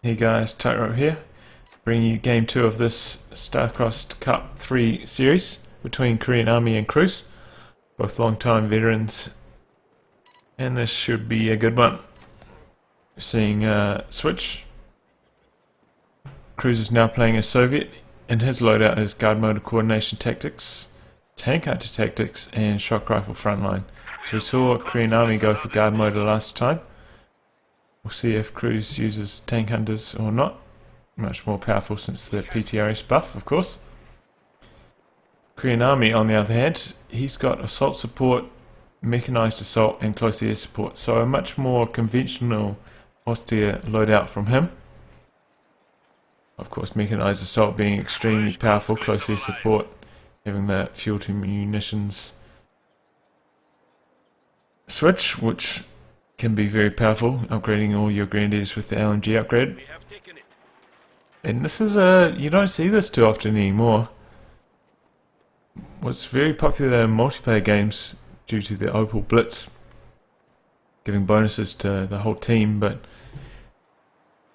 Hey guys, Tightrope here, bringing you game 2 of this Star-Crossed Cup 3 series between Korean Army and cruzz, both long-time veterans, and this should be a good one. Seeing switch, cruzz is now playing as Soviet, and his loadout is guard motor coordination tactics, tank hunter tactics, and shock rifle frontline. So we saw Korean Army go for guard motor last time. We'll see if cruzz uses tank hunters or not. Much more powerful since the PTRS buff, of course. Korean Army, on the other hand, he's got assault support, mechanized assault, and close air support. So a much more conventional, austere loadout from him. Of course, mechanized assault being extremely powerful, close air support, having the fuel to munitions switch, which can be very powerful, upgrading all your grenadiers with the LMG upgrade. And this is you don't see this too often anymore. Was very popular in multiplayer games due to the Opal Blitz, giving bonuses to the whole team, but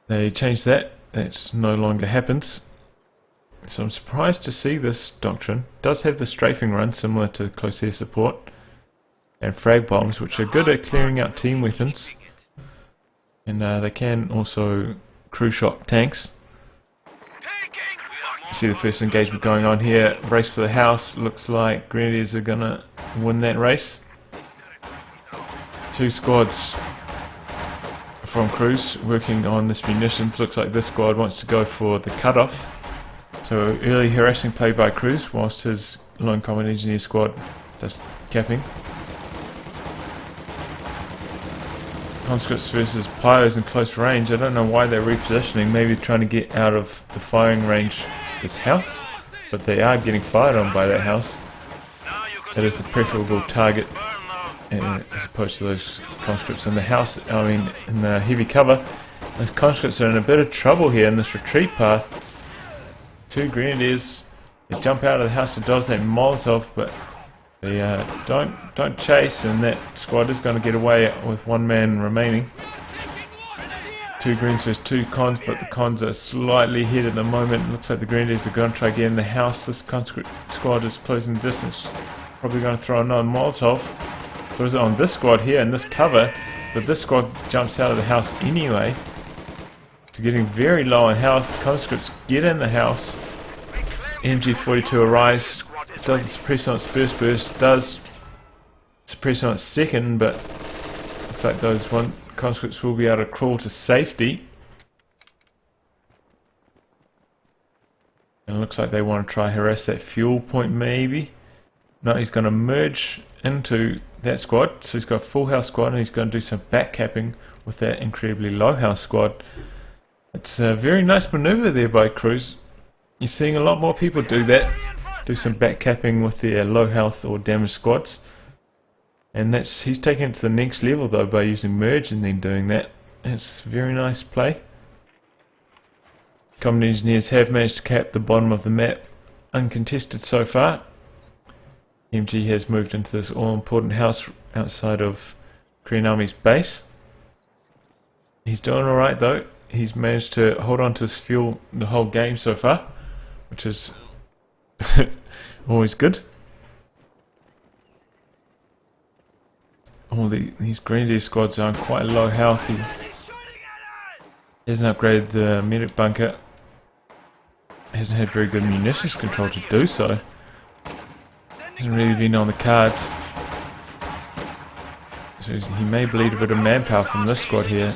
they changed that. That's no longer happens. So I'm surprised to see this doctrine. It does have the strafing run similar to close air support, and frag bombs, which are good at clearing out team weapons, and they can also crew shock tanks. See the first engagement going on here. Race for the house. Looks like Grenadiers are gonna win that race. Two squads from cruzz working on this munitions. Looks like this squad wants to go for the cutoff. So early harassing play by cruzz, whilst his lone combat engineer squad does capping. Conscripts versus Pyros in close range. I don't know why they're repositioning, maybe trying to get out of the firing range of this house, but they are getting fired on by that house. That is the preferable target as opposed to those conscripts in the house. I mean, in the heavy cover. Those conscripts are in a bit of trouble here in this retreat path. Two grenadiers, they jump out of the house to dodge that Molotov, but they don't chase, and that squad is going to get away with one man remaining. Two greens versus two cons, but the cons are slightly ahead at the moment. Looks like the grenadiers are going to try to get in the house. This conscript squad is closing the distance. Probably going to throw another Molotov. Throws it on this squad here in this cover, but this squad jumps out of the house anyway. It's getting very low on health. Conscripts get in the house. MG42 arrives. Does the suppress on its first burst, does suppress on its second, but looks like those conscripts will be able to crawl to safety. And it looks like they want to try harass that fuel point maybe. No, he's going to merge into that squad, so he's got a full house squad, and he's going to do some back capping with that incredibly low house squad. It's a very nice maneuver there by cruzz. You're seeing a lot more people do that. Do some back capping with their low health or damaged squads, and he's taking it to the next level though by using merge and then doing that. It's very nice play. Combat engineers have managed to cap the bottom of the map uncontested so far. MG has moved into this all important house outside of Korean Army's base. He's doing alright though. He's managed to hold on to his fuel the whole game so far, which is always good. All these grenadier squads are on quite low health. He hasn't upgraded the medic bunker. Hasn't had very good munitions control to do so. Hasn't really been on the cards. So he may bleed a bit of manpower from this squad here.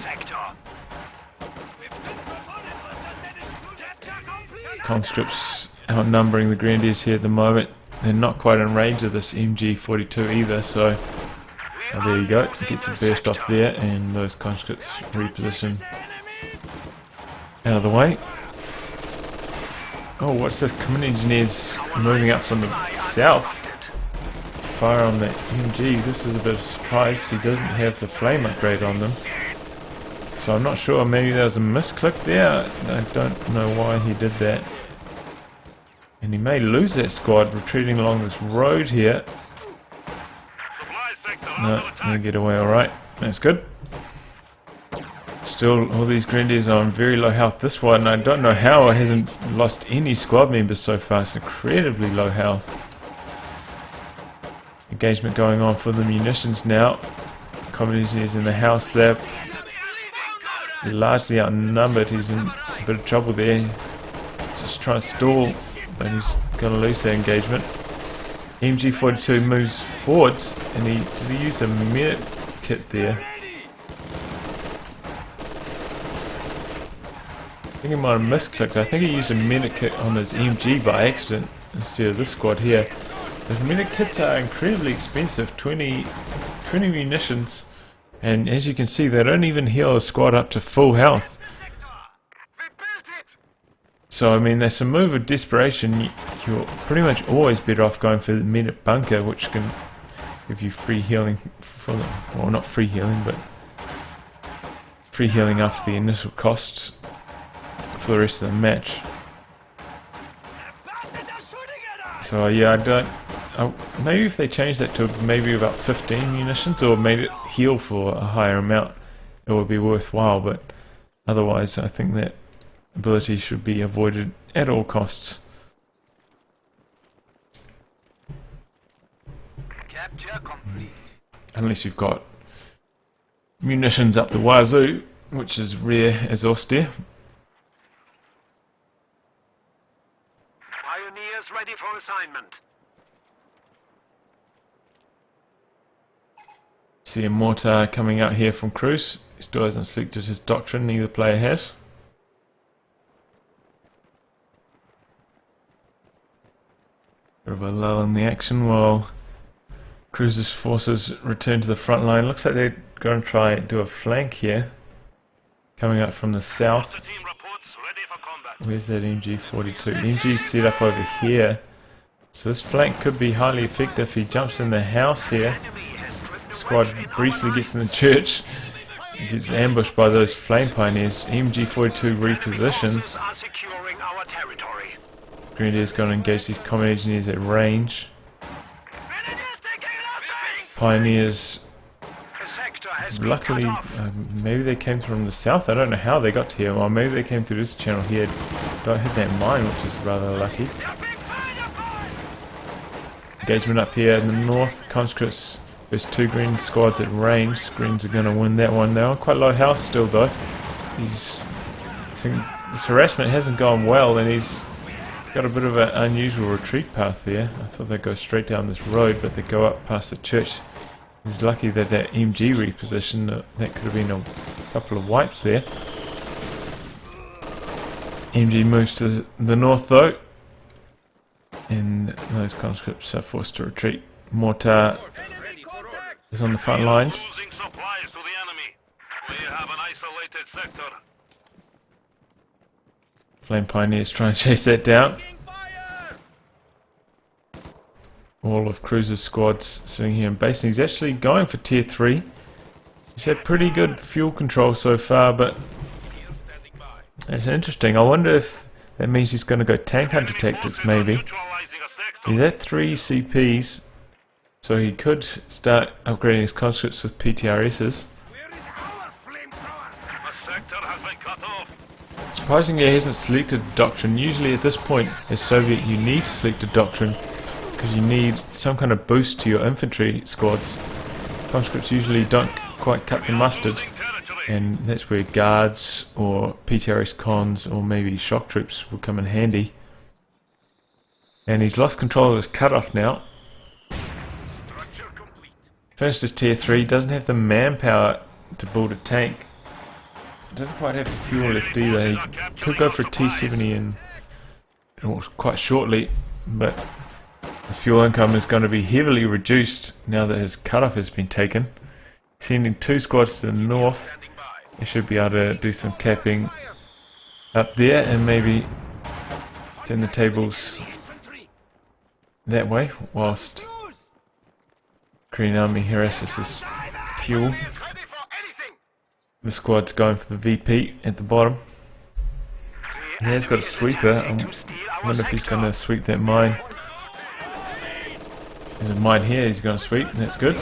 Conscripts outnumbering the grenadiers here at the moment. They're not quite in range of this MG42 either, so there you go. Gets a burst off there, and those conscripts reposition out of the way. Oh, what's this? Command engineers moving up from the south. Fire on the MG. This is a bit of a surprise. He doesn't have the flame upgrade on them, so I'm not sure. Maybe there was a misclick there. I don't know why he did that. And he may lose that squad retreating along this road here. No, gonna get away alright. That's good. Just Still, all these Grenadiers are on very low health. This one, I don't know how it hasn't lost any squad members so far. It's incredibly low health. Engagement going on for the munitions now. Communities in the house there. Largely outnumbered. He's in a bit of trouble there. Just trying to stall, but he's going to lose that engagement. MG42 moves forwards, and did he use a minute kit there? I think he might have misclicked. I think he used a minute kit on his MG by accident instead of this squad here. Those minute kits are incredibly expensive, 20 munitions, and as you can see they don't even heal a squad up to full health. So I mean, that's a move of desperation. You're pretty much always better off going for the minute bunker, which can give you free healing for them. Well, not free healing, but free healing after the initial costs for the rest of the match. So yeah, I don't. Maybe if they change that to maybe about 15 munitions, or made it heal for a higher amount, it would be worthwhile. But otherwise, I think that ability should be avoided at all costs. Capture complete. Unless you've got munitions up the wazoo, which is rare as austere. Pioneers ready for assignment. See a mortar coming out here from Cruzz. He still hasn't selected his doctrine, neither player has. Bit of a lull in the action while Cruzz's forces return to the front line. Looks like they're going to try and do a flank here. Coming up from the south. Where's that MG42? MG's set up over here. So this flank could be highly effective. He jumps in the house here. Squad briefly gets in the church. Gets ambushed by those flame pioneers. MG42 repositions. Grenadiers going to engage these common engineers at range. Pioneers, luckily, maybe they came from the south. I don't know how they got to here. Or maybe they came through this channel here. Don't hit that mine, which is rather lucky. Engagement up here in the north. Conscripts. There's two green squads at range. Greens are going to win that one. They're on quite low health still, though. This harassment hasn't gone well, and he's got a bit of an unusual retreat path there. I thought they'd go straight down this road, but they go up past the church. He's lucky that MG repositioned. That could have been a couple of wipes there. MG moves to the north, though, and those conscripts are forced to retreat. Mortar is on the front lines. Flame Pioneers try and chase that down. All of Cruzz's squads sitting here in base. He's actually going for tier 3. He's had pretty good fuel control so far, but it's interesting. I wonder if that means he's going to go tank hunter tactics, maybe. He's at 3 CPs, so he could start upgrading his conscripts with PTRSs. Surprisingly, he hasn't selected doctrine. Usually at this point as Soviet you need to select a doctrine because you need some kind of boost to your infantry squads. Conscripts usually don't quite cut the mustard, and that's where guards or PTRS cons or maybe shock troops will come in handy. And he's lost control of his cutoff now. Finished his tier 3, doesn't have the manpower to build a tank. Doesn't quite have the fuel left either. He could go for a T70 and quite shortly, but his fuel income is going to be heavily reduced now that his cutoff has been taken. Sending 2 squads to the north. He should be able to do some capping up there and maybe turn the tables that way whilst Korean Army harasses his fuel. The squad's going for the VP at the bottom. He has got a sweeper. I wonder if he's going to sweep that mine. There's a mine here he's going to sweep, and that's good.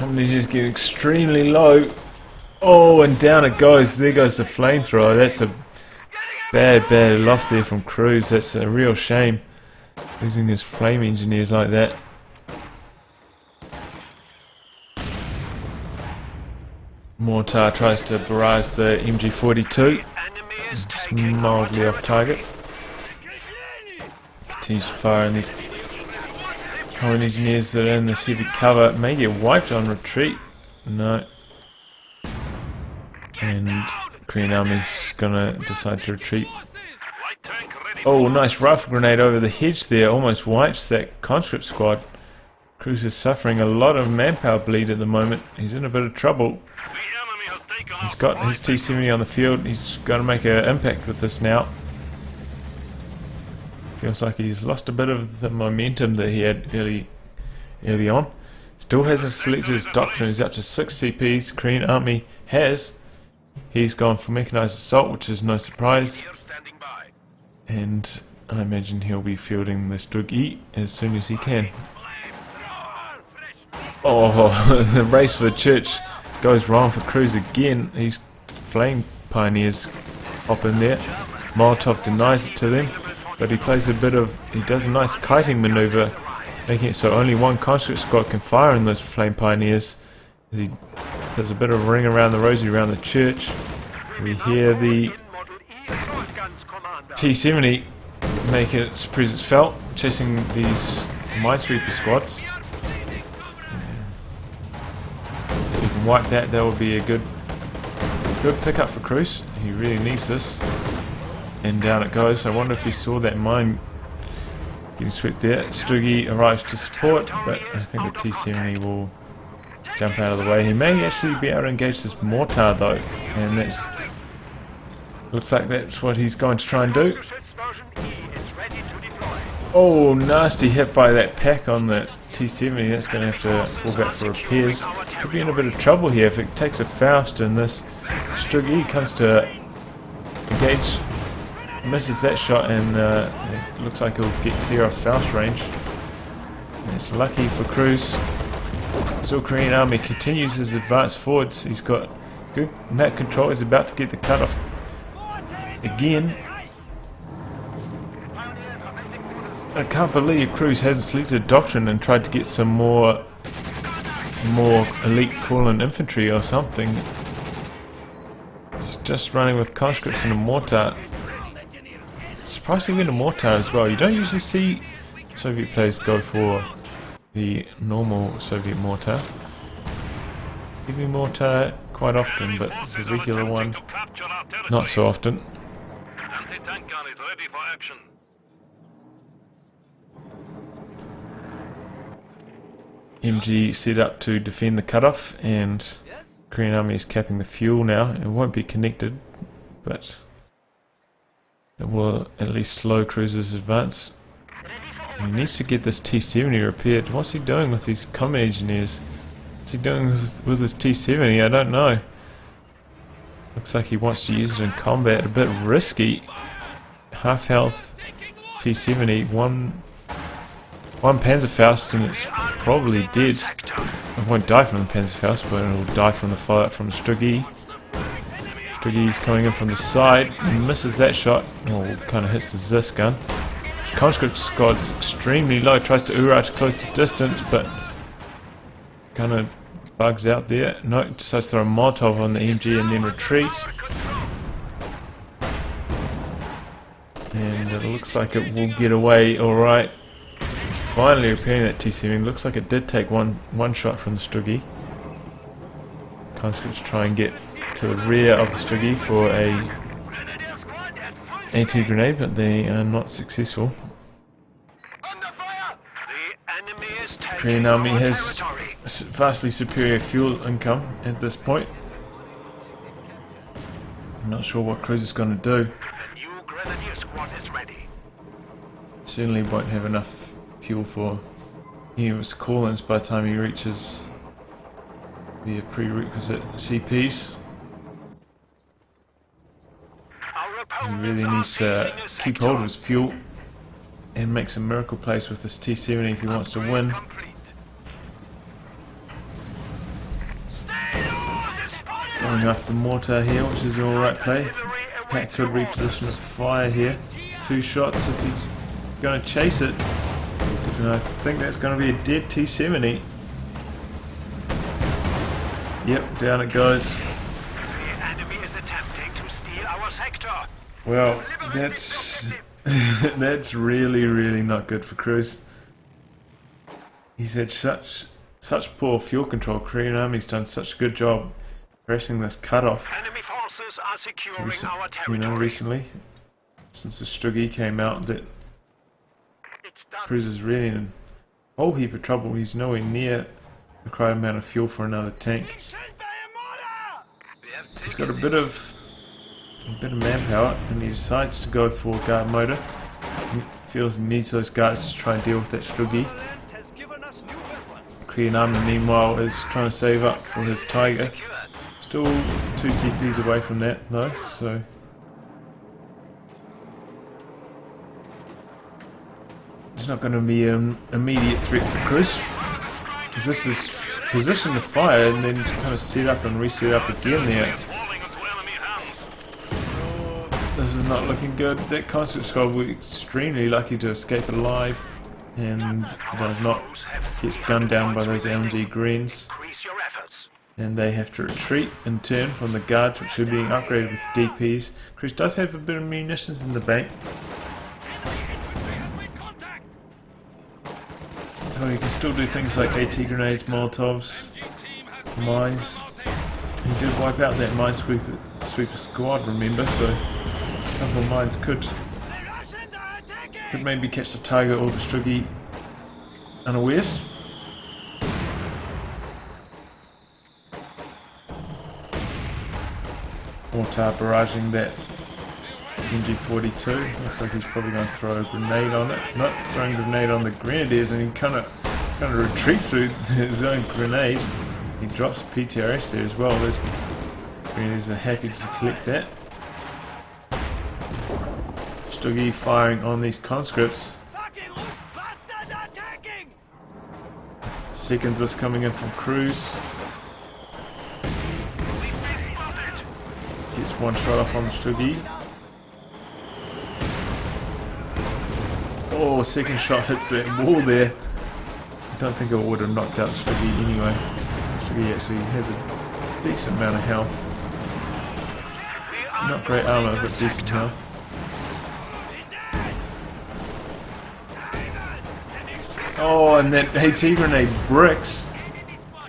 Company just getting extremely low. Oh, and down it goes. There goes the flamethrower. That's a bad loss there from Cruzz. That's a real shame, losing his flame engineers like that. Mortar tries to barrage the MG42. Just mildly off target. Continues to fire, and these common engineers that are in this heavy cover may get wiped on retreat. No. And Korean Army's gonna decide to retreat. Oh, nice rifle grenade over the hedge there. Almost wipes that conscript squad. Cruzz is suffering a lot of manpower bleed at the moment. He's in a bit of trouble. He's got his T-70 on the field. He's got to make an impact with this now. Feels like he's lost a bit of the momentum that he had early on. Still hasn't selected his doctrine. He's up to 6 CPs. Korean Army has. He's gone for mechanized assault, which is no surprise. And I imagine he'll be fielding the Strug as soon as he can. Oh, the race for the church goes wrong for Cruzz again. These flame pioneers hop in there. Molotov denies it to them, but he does a nice kiting maneuver, making it so only one conscript squad can fire on those flame pioneers. He does a bit of ring around the rosy around the church. We hear the T-70 make its presence felt, chasing these minesweeper squads. If we can wipe that, that would be a good pickup for Cruzz. He really needs this. And down it goes. I wonder if he saw that mine getting swept there. Strug arrives to support, but I think the T-70 will jump out of the way. He may actually be able to engage this mortar though, and that looks like that's what he's going to try and do. Oh, nasty hit by that pack on the T-70. That's going to have to fall back for repairs. Could be in a bit of trouble here if it takes a Faust and this Strug comes to engage, misses that shot, and it looks like it'll get clear of Faust range. And it's lucky for Cruzz. Still, Korean Army continues his advance forwards. He's got good map control. He's about to get the cutoff again. I can't believe Cruzz hasn't selected doctrine and tried to get some more elite Kholodny infantry or something. He's just running with conscripts and a mortar. Surprisingly, a mortar as well. You don't usually see Soviet players go for the normal Soviet mortar. Heavy mortar quite often, but the regular one not so often. Anti-tank gun is ready for action. MG set up to defend the cutoff, and Korean Army is capping the fuel now. It won't be connected, but it will at least slow Cruzz's advance. He needs to get this T-70 repaired. What's he doing with these combat engineers? What's he doing with his T-70? I don't know. Looks like he wants to use it in combat. A bit risky. Half health T-70. One Panzerfaust and it's probably dead. It won't die from the Panzerfaust, but it will die from the fallout from the Strug. Strug is coming in from the side. Misses that shot. Oh, kind of hits the Zis gun. His conscript squad's extremely low. Tries to Ura to close the distance, but kind of bugs out there. No, decides to throw a Molotov on the MG and then retreat. And it looks like it will get away alright. It's finally repairing that T-70. Looks like it did take one shot from the Strug. Conscripts try and get to the rear of the Strug for a anti-grenade, but they are not successful. Korean Army has vastly superior fuel income at this point. I'm not sure what Cruzz is going to do. Certainly won't have enough fuel for any of his call-ins by the time he reaches the prerequisite CPs. He really needs to keep hold of his fuel and make some miracle plays with this T-70 if he wants to win. going after the mortar here, which is an alright play. Pat could reposition a fire here. 2 shots if he's going to chase it. And I think that's going to be a dead T-70. Yep, down it goes. The enemy is attempting to steal our sector. Well, that's that's really not good for Cruz. He's had such poor fuel control. Korean Army's done such a good job pressing this cutoff. Enemy forces are securing our territory. Recently, since the Struggy came out, that It's done. Cruz is really in a whole heap of trouble. He's nowhere near the required amount of fuel for another tank. He's got a bit of manpower, and he decides to go for guard motor. He feels he needs those guards to try and deal with that Struggy. Korean Army, meanwhile, is trying to save up for his Tiger. Still 2 CPs away from that, though, so it's not going to be an immediate threat for Cruz. Because this is position to fire and then to kind of set up and reset up again there. This is not looking good. That constant squad was extremely lucky to escape alive, and does not gets gunned down by those LMG greens, Increase your efforts. and they have to retreat in turn from the guards, which are being upgraded with DPs. Cruz does have a bit of munitions in the bank, so he can still do things like AT grenades, Molotovs, mines. He did wipe out that minesweeper squad, remember, so a couple of mines could maybe catch the Tiger or the Struggy unawares. Mortar barraging that MG42. Looks like he's probably going to throw a grenade on it. Not throwing a grenade on the Grenadiers, and he kind of retreats through his own grenade. He drops a PTRS there as well. Those Grenadiers are happy to collect that. Struggy firing on these conscripts. Seconds is coming in from Cruz. Gets 1 shot off on the Struggy. Oh, second shot hits that wall there. I don't think it would have knocked out Struggy anyway. Struggy actually has a decent amount of health. Not great armor, but decent health. Oh, and that AT grenade bricks.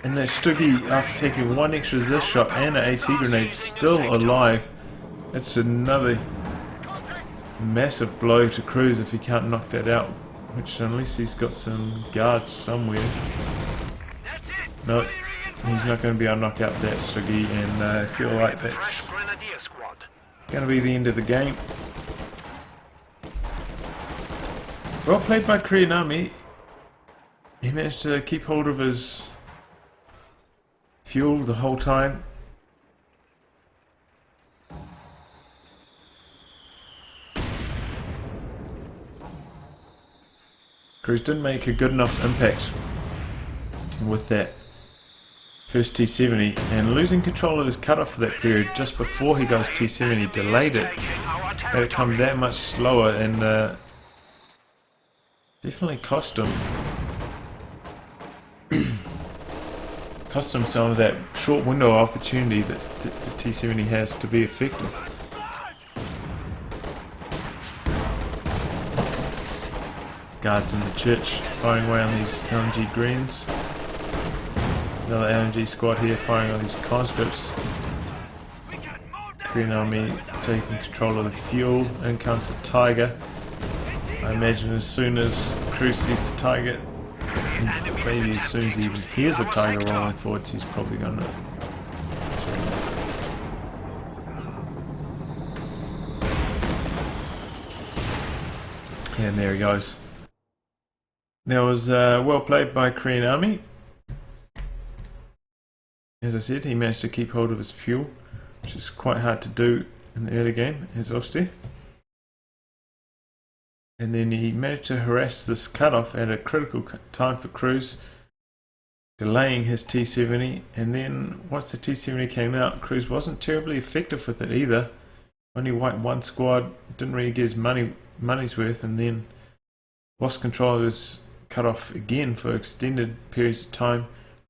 And that Struggy, after taking 1 extra this shot and an AT grenade, still alive. That's another massive blow to Cruz if he can't knock that out. Which, unless he's got some guards somewhere. Nope, he's not going to be able to knock out that Struggy, and I feel like that's going to be the end of the game. Well played by Korean Army. He managed to keep hold of his fuel the whole time. Cruz didn't make a good enough impact with that first T-70, and losing control of his cutoff for that period just before he goes T-70 delayed it, made it come that much slower, and definitely cost him. Cost him some of that short window of opportunity that the T-70 has to be effective. Guards in the church firing away on these LMG greens. Another LMG squad here firing on these conscripts. Korean Army taking control of the fuel. In comes the Tiger. I imagine as soon as Cruz sees the Tiger, maybe as soon as he even hears a Tiger rolling forwards, he's probably going to... And there he goes. That was well played by Korean Army. As I said, he managed to keep hold of his fuel, which is quite hard to do in the early game, as Osti. And then he managed to harass this cutoff at a critical time for Cruz. delaying his T70, and then once the T70 came out, Cruzz wasn't terribly effective with it either. Only wiped one squad, didn't really get his money's worth, and then lost control of his cut-off again for extended periods of time,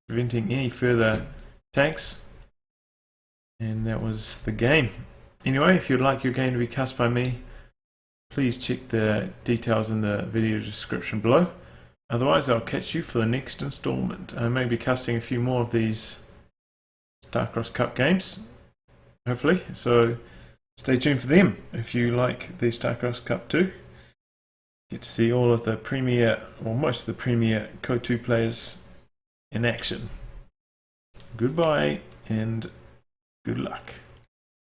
preventing any further tanks. And that was the game. Anyway, if you'd like your game to be cast by me, please check the details in the video description below. Otherwise, I'll catch you for the next installment. I may be casting a few more of these Starcross Cup games, hopefully, so stay tuned for them. If you like the Starcross Cup 2, get to see all of the premier, or most of the premier COH2 players in action. Goodbye and good luck.